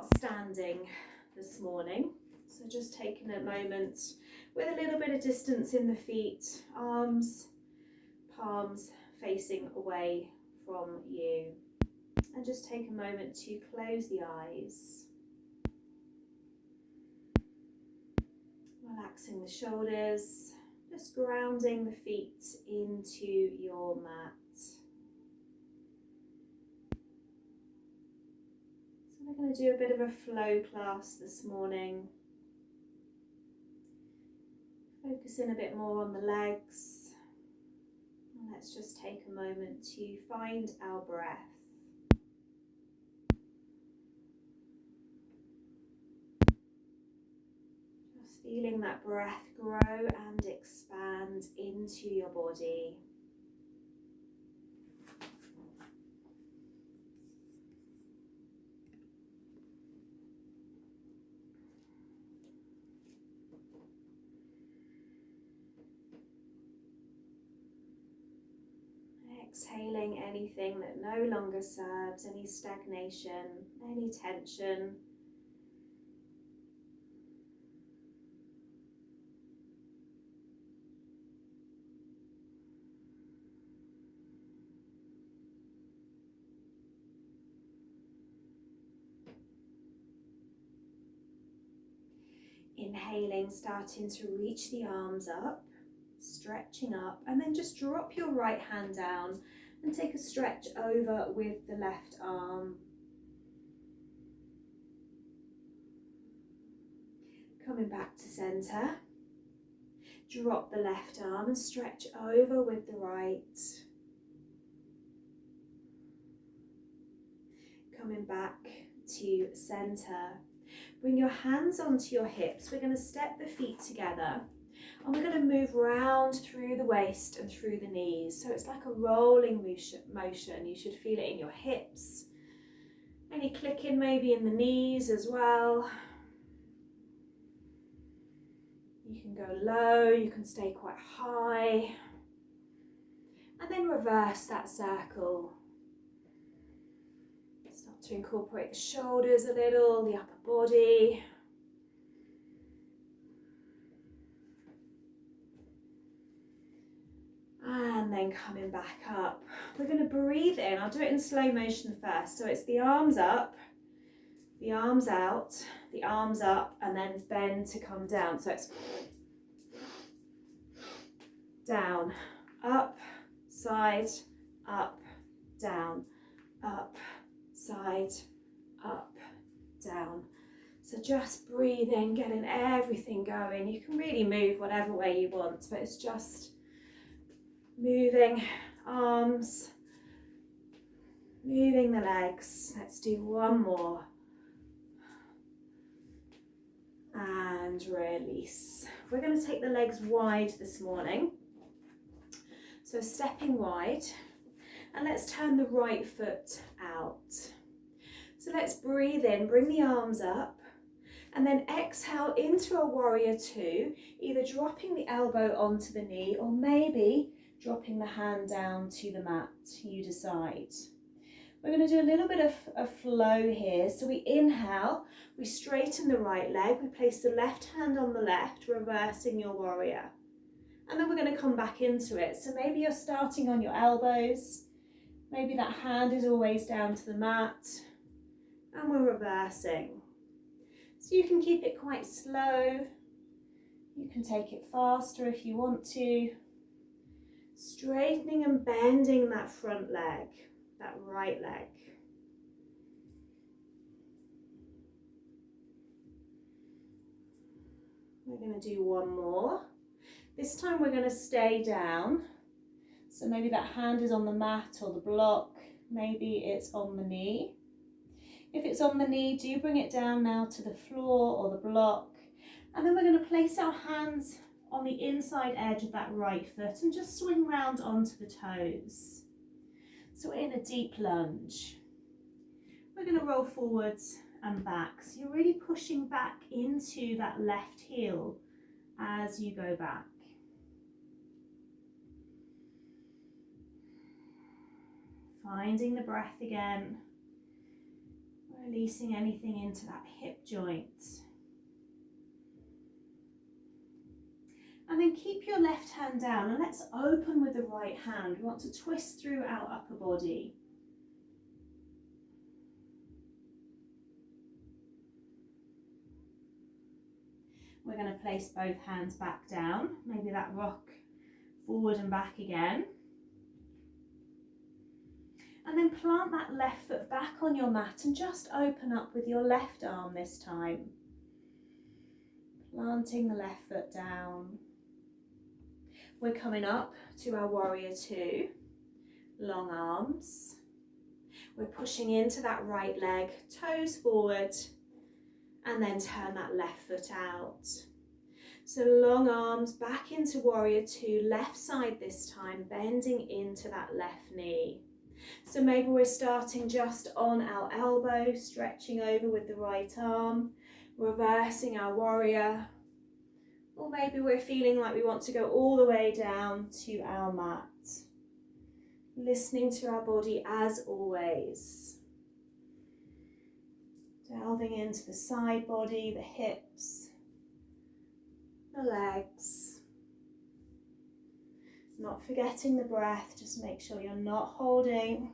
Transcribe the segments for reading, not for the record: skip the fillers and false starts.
start standing this morning. So just taking a moment with a little bit of distance in the feet, arms, palms facing away from you. And just take a moment to close the eyes. Relaxing the shoulders, just grounding the feet into your mat. So we're going to do a bit of a flow class this morning. Focusing a bit more on the legs. And let's just take a moment to find our breath. Just feeling that breath grow and expand into your body. Exhaling anything that no longer serves, any stagnation, any tension. Inhaling, starting to reach the arms up, stretching up, and then just drop your right hand down and take a stretch over with the left arm. Coming back to center. Drop the left arm and stretch over with the right. Coming back to center. Bring your hands onto your hips. We're going to step the feet together. And we're going to move round through the waist and through the knees. So it's like a rolling motion. You should feel it in your hips. Any clicking maybe in the knees as well. You can go low, you can stay quite high. And then reverse that circle. Start to incorporate the shoulders a little, the upper body. And then coming back up. We're going to breathe in. I'll do it in slow motion first. So it's the arms up, the arms out, the arms up, and then bend to come down. So it's down, up, side, up, down, up, side, up, down. So just breathing, getting everything going. You can really move whatever way you want, but it's just moving arms, moving the legs. Let's do one more. And release. We're going to take the legs wide this morning. So stepping wide. And let's turn the right foot out. So let's breathe in, bring the arms up. And then exhale into a warrior two, either dropping the elbow onto the knee or maybe dropping the hand down to the mat, you decide. We're going to do a little bit of a flow here. So we inhale, we straighten the right leg, we place the left hand on the left, reversing your warrior. And then we're going to come back into it. So maybe you're starting on your elbows, maybe that hand is always down to the mat, and we're reversing. So you can keep it quite slow, you can take it faster if you want to. Straightening and bending that front leg, that right leg. We're going to do one more. This time we're going to stay down. So maybe that hand is on the mat or the block. Maybe it's on the knee. If it's on the knee, do bring it down now to the floor or the block. And then we're going to place our hands on the inside edge of that right foot and just swing round onto the toes. So we're in a deep lunge. We're going to roll forwards and back. So you're really pushing back into that left heel as you go back. Finding the breath again. Releasing anything into that hip joint. And then keep your left hand down and let's open with the right hand. We want to twist through our upper body. We're going to place both hands back down. Maybe that rock forward and back again. And then plant that left foot back on your mat and just open up with your left arm this time. Planting the left foot down. We're coming up to our warrior two, long arms. We're pushing into that right leg, toes forward, and then turn that left foot out. So long arms back into warrior two, left side this time, bending into that left knee. So maybe we're starting just on our elbow, stretching over with the right arm, reversing our warrior. Or maybe we're feeling like we want to go all the way down to our mat. Listening to our body as always. Delving into the side body, the hips, the legs. Not forgetting the breath, just make sure you're not holding.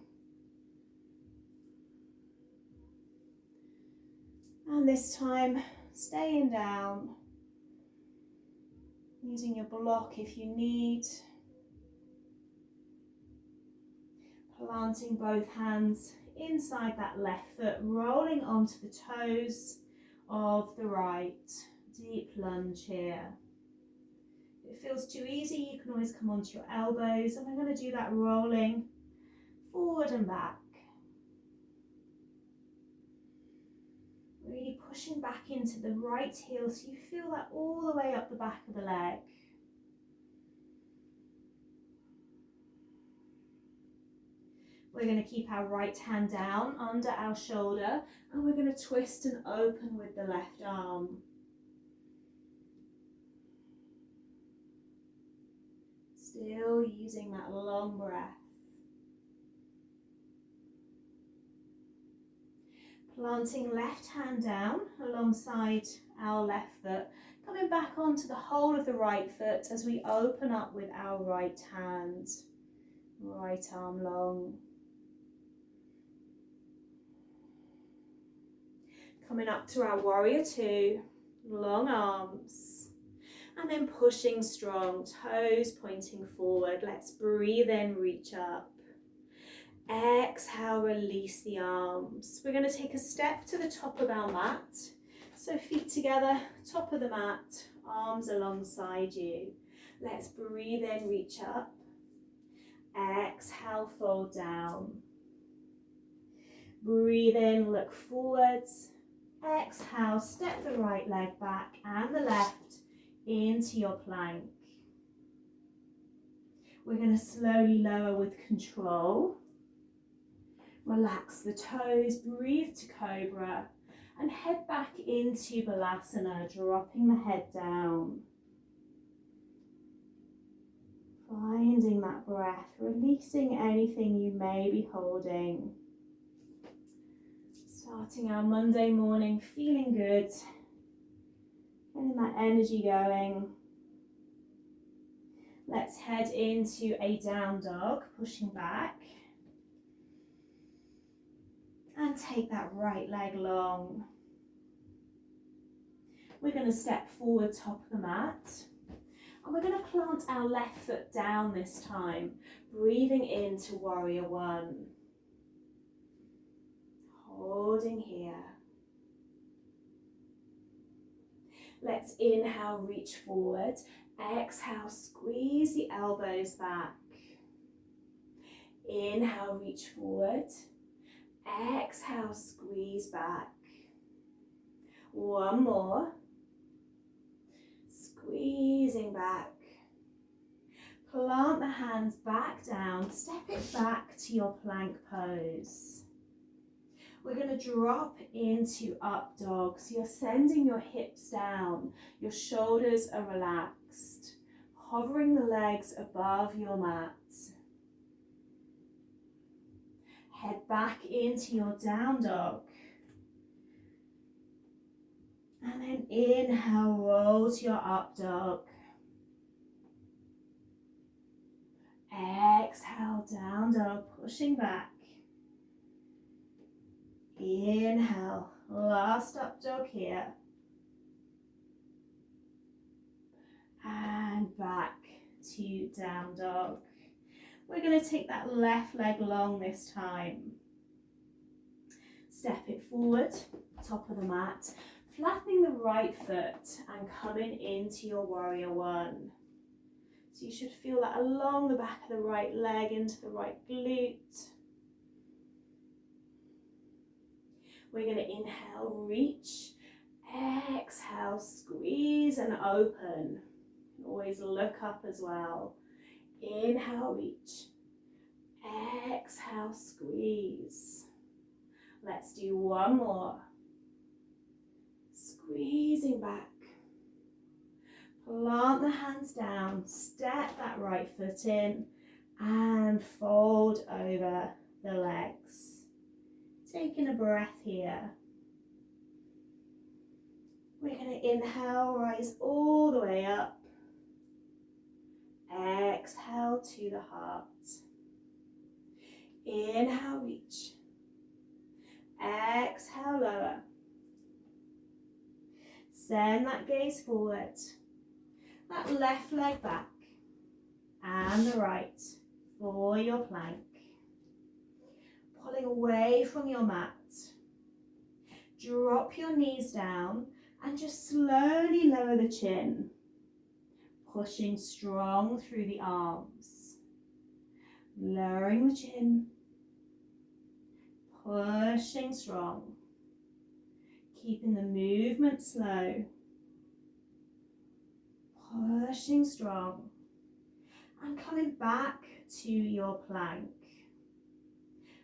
And this time, staying down. Using your block if you need. Planting both hands inside that left foot, rolling onto the toes of the right. Deep lunge here. If it feels too easy, you can always come onto your elbows, and we're going to do that rolling forward and back. Really pushing back into the right heel so you feel that all the way up the back of the leg. We're going to keep our right hand down under our shoulder and we're going to twist and open with the left arm. Still using that long breath. Planting left hand down alongside our left foot, coming back onto the whole of the right foot as we open up with our right hand, right arm long. Coming up to our warrior two, long arms, and then pushing strong, toes pointing forward. Let's breathe in, reach up. Exhale, release the arms. We're going to take a step to the top of our mat. So feet together, top of the mat, arms alongside you. Let's breathe in, reach up. Exhale, fold down. Breathe in, look forwards. Exhale, step the right leg back and the left into your plank. We're going to slowly lower with control. Relax the toes, breathe to cobra and head back into balasana, dropping the head down. Finding that breath, releasing anything you may be holding. Starting our Monday morning feeling good, getting that energy going. Let's head into a down dog, pushing back. And take that right leg long. We're going to step forward, top of the mat. And we're going to plant our left foot down this time, breathing into warrior one. Holding here. Let's inhale, reach forward. Exhale, squeeze the elbows back. Inhale, reach forward. Exhale, squeeze back. One more. Squeezing back. Plant the hands back down. Step it back to your plank pose. We're going to drop into up dog. So you're sending your hips down. Your shoulders are relaxed. Hovering the legs above your mat. Head back into your down dog. And then inhale, roll to your up dog. Exhale, down dog, pushing back. Inhale, last up dog here. And back to down dog. We're going to take that left leg long this time. Step it forward, top of the mat, flattening the right foot and coming into your warrior one. So you should feel that along the back of the right leg into the right glute. We're going to inhale, reach, exhale, squeeze and open. Always look up as well. Inhale, reach, exhale, squeeze. Let's do one more. Squeezing back. Plant the hands down, step that right foot in and fold over the legs. Taking a breath here. We're going to inhale, rise all the way up. Exhale to the heart. Inhale, reach. Exhale, lower. Send that gaze forward. That left leg back. And the right for your plank. Pulling away from your mat. Drop your knees down and just slowly lower the chin. Pushing strong through the arms. Lowering the chin. Pushing strong. Keeping the movement slow. Pushing strong. And coming back to your plank.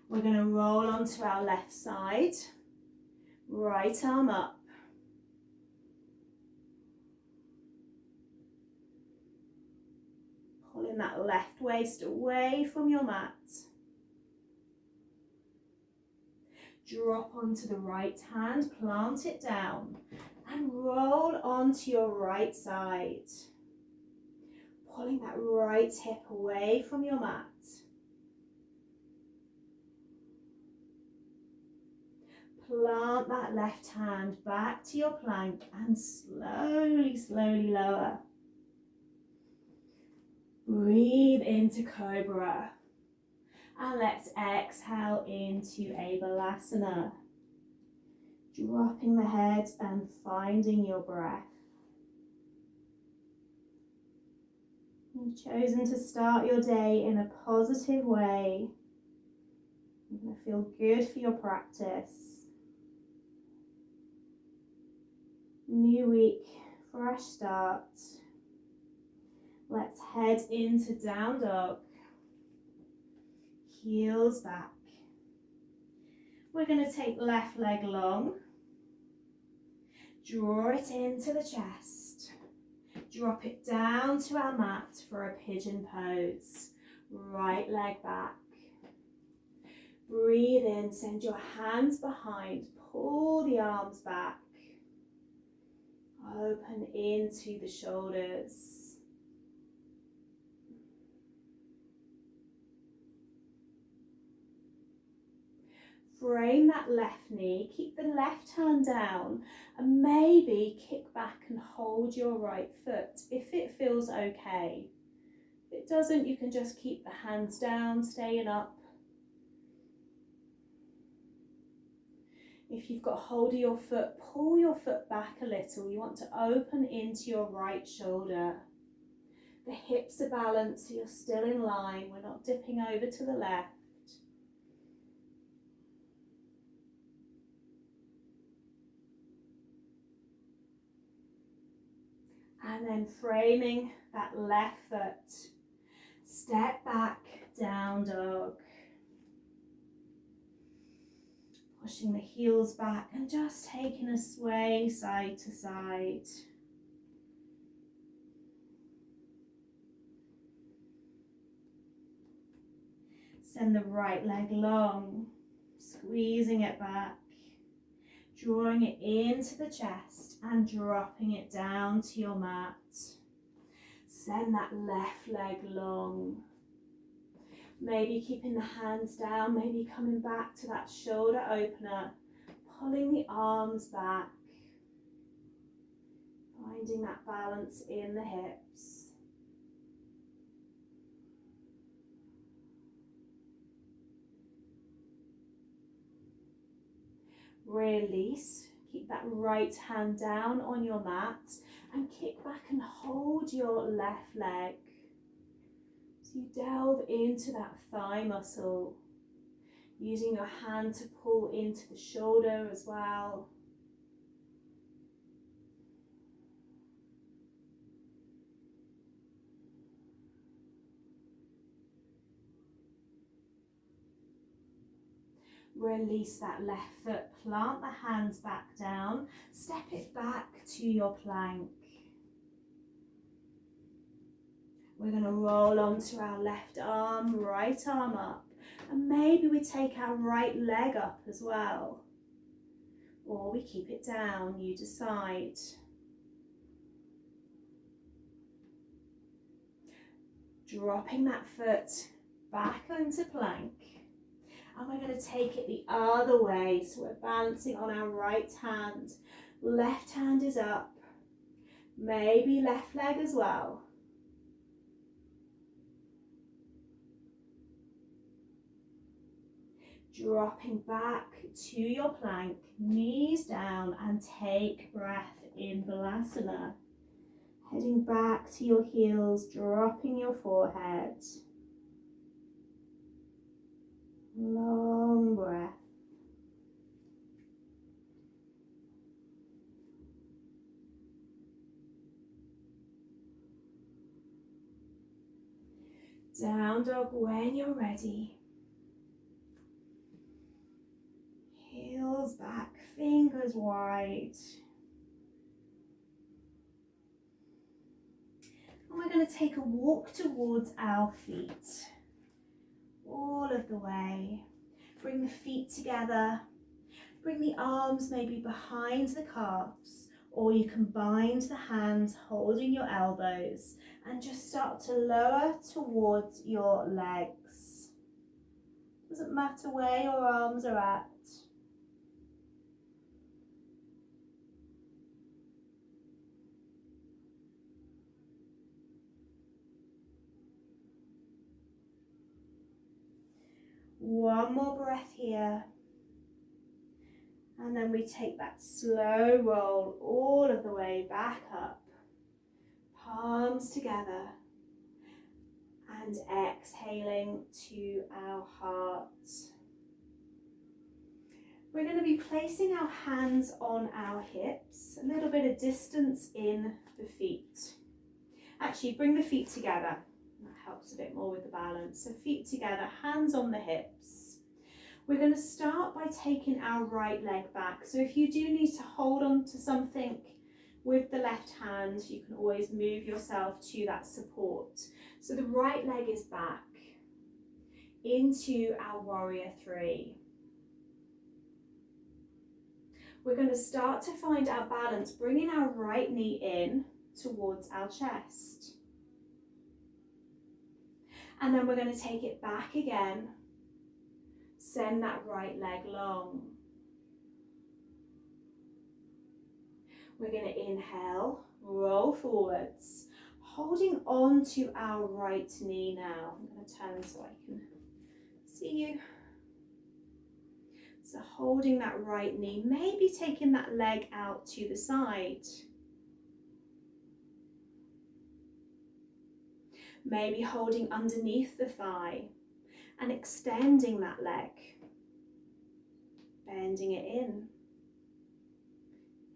We're going to roll onto our left side. Right arm up. Pulling that left waist away from your mat. Drop onto the right hand, plant it down and roll onto your right side. Pulling that right hip away from your mat. Plant that left hand back to your plank and slowly, slowly lower. Breathe into Cobra. And let's exhale into a Balasana. Dropping the head and finding your breath. You've chosen to start your day in a positive way. You're going to feel good for your practice. New week, fresh start. Let's head into down dog. Heels back. We're going to take left leg long. Draw it into the chest. Drop it down to our mat for a pigeon pose. Right leg back. Breathe in, send your hands behind. Pull the arms back. Open into the shoulders. Frame that left knee, keep the left hand down and maybe kick back and hold your right foot if it feels okay. If it doesn't, you can just keep the hands down, staying up. If you've got hold of your foot, pull your foot back a little. You want to open into your right shoulder. The hips are balanced so you're still in line. We're not dipping over to the left. And then framing that left foot. Step back, down dog. Pushing the heels back and just taking a sway side to side. Send the right leg long, squeezing it back. Drawing it into the chest and dropping it down to your mat. Send that left leg long. Maybe keeping the hands down, maybe coming back to that shoulder opener, pulling the arms back, finding that balance in the hips. Release, keep that right hand down on your mat and kick back and hold your left leg. So you delve into that thigh muscle, using your hand to pull into the shoulder as well. Release that left foot, plant the hands back down, step it back to your plank. We're going to roll onto our left arm, right arm up, and maybe we take our right leg up as well. Or we keep it down, you decide. Dropping that foot back into plank. And we're going to take it the other way. So we're balancing on our right hand. Left hand is up. Maybe left leg as well. Dropping back to your plank, knees down, and take breath in Balasana. Heading back to your heels, dropping your forehead. Long breath. Down dog when you're ready. Heels back, fingers wide. And we're going to take a walk towards our feet. All of the way. Bring the feet together. Bring the arms maybe behind the calves, or you can bind the hands holding your elbows and just start to lower towards your legs. Doesn't matter where your arms are at. One more breath here. And then we take that slow roll all of the way back up. Palms together. And exhaling to our hearts. We're going to be placing our hands on our hips, a little bit of distance in the feet. Actually, bring the feet together. That helps a bit more with the balance. So feet together, hands on the hips. We're going to start by taking our right leg back. So if you do need to hold on to something with the left hand, you can always move yourself to that support. So the right leg is back into our warrior three. We're going to start to find our balance, bringing our right knee in towards our chest. And then we're going to take it back again. Send that right leg long. We're going to inhale, roll forwards, holding on to our right knee now. I'm going to turn so I can see you. So holding that right knee, maybe taking that leg out to the side. Maybe holding underneath the thigh and extending that leg. Bending it in.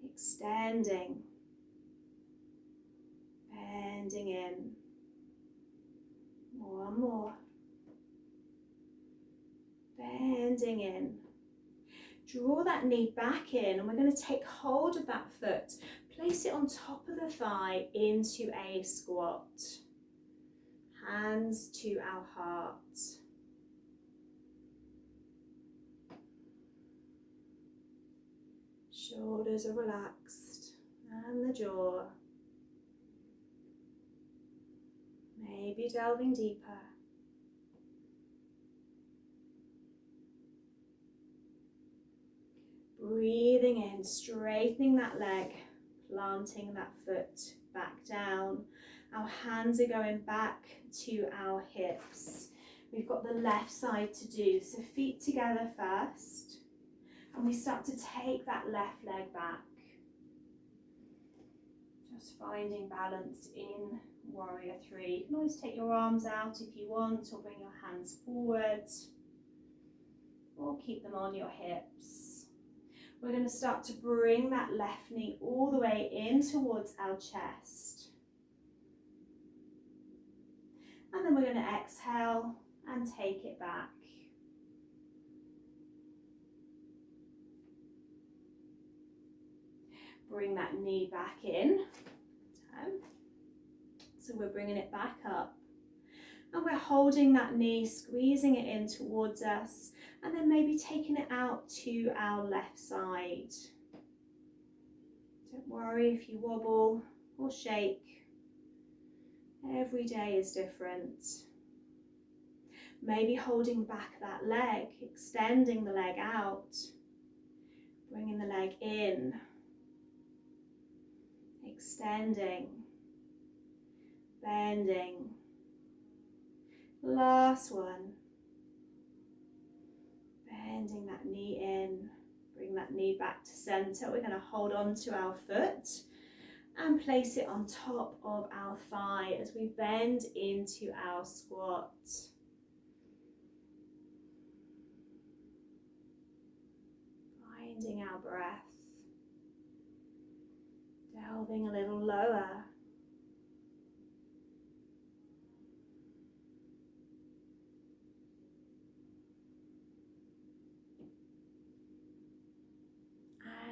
Extending. Bending in. One more. Bending in. Draw that knee back in and we're going to take hold of that foot. Place it on top of the thigh into a squat. Hands to our heart. Shoulders are relaxed and the jaw. Maybe delving deeper. Breathing in, straightening that leg, planting that foot back down. Our hands are going back to our hips. We've got the left side to do, so feet together first. And we start to take that left leg back. Just finding balance in Warrior 3. You can always take your arms out if you want, or bring your hands forward, or keep them on your hips. We're going to start to bring that left knee all the way in towards our chest. And then we're going to exhale and take it back. Bring that knee back in. So we're bringing it back up. And we're holding that knee, squeezing it in towards us, and then maybe taking it out to our left side. Don't worry if you wobble or shake. Every day is different. Maybe holding back that leg, extending the leg out, bringing the leg in, extending, bending. Last one. Bending that knee in, bring that knee back to center. We're going to hold on to our foot and place it on top of our thigh as we bend into our squat. Finding our breath, delving a little lower.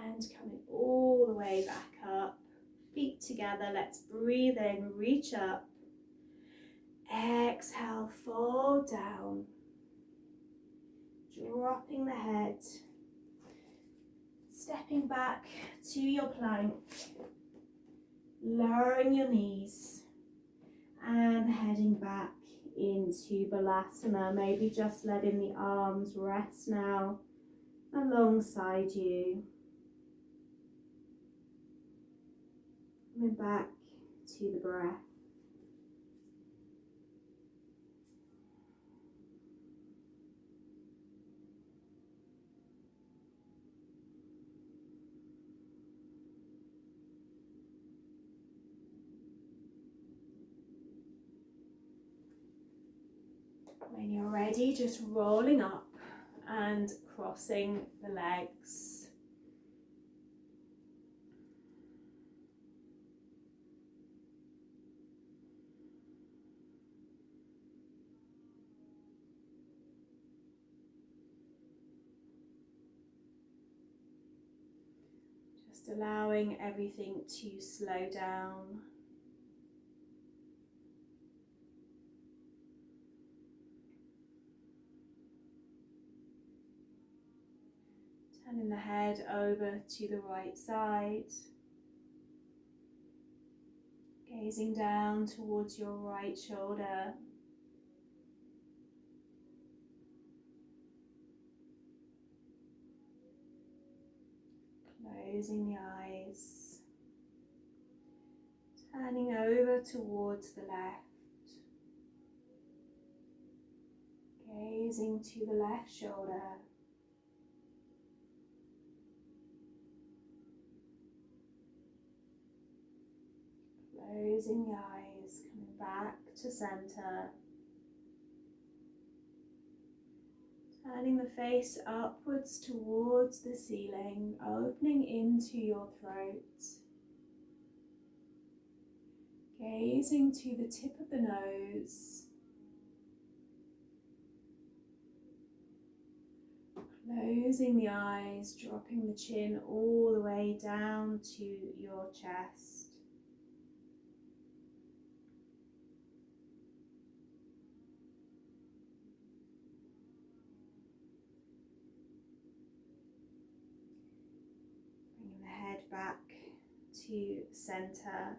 And coming all the way back up, feet together. Let's breathe in, reach up. Exhale, fold down. Dropping the head. Stepping back to your plank. Lowering your knees. And heading back into Balasana. Maybe just letting the arms rest now alongside you. Coming back to the breath. When you're ready, just rolling up and crossing the legs. Just allowing everything to slow down. Turning the head over to the right side. Gazing down towards your right shoulder. Closing the eyes. Turning over towards the left. Gazing to the left shoulder. Closing the eyes, coming back to center. Turning the face upwards towards the ceiling, opening into your throat. Gazing to the tip of the nose. Closing the eyes, dropping the chin all the way down to your chest. to center.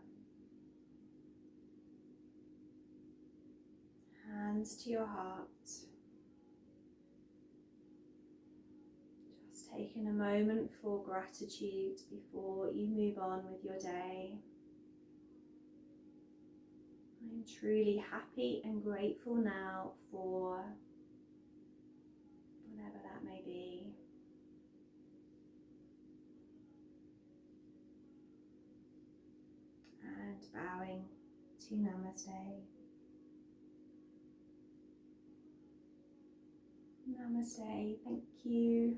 Hands to your heart. Just taking a moment for gratitude before you move on with your day. I'm truly happy and grateful now for whatever that may be. And bowing to Namaste. Namaste. Thank you.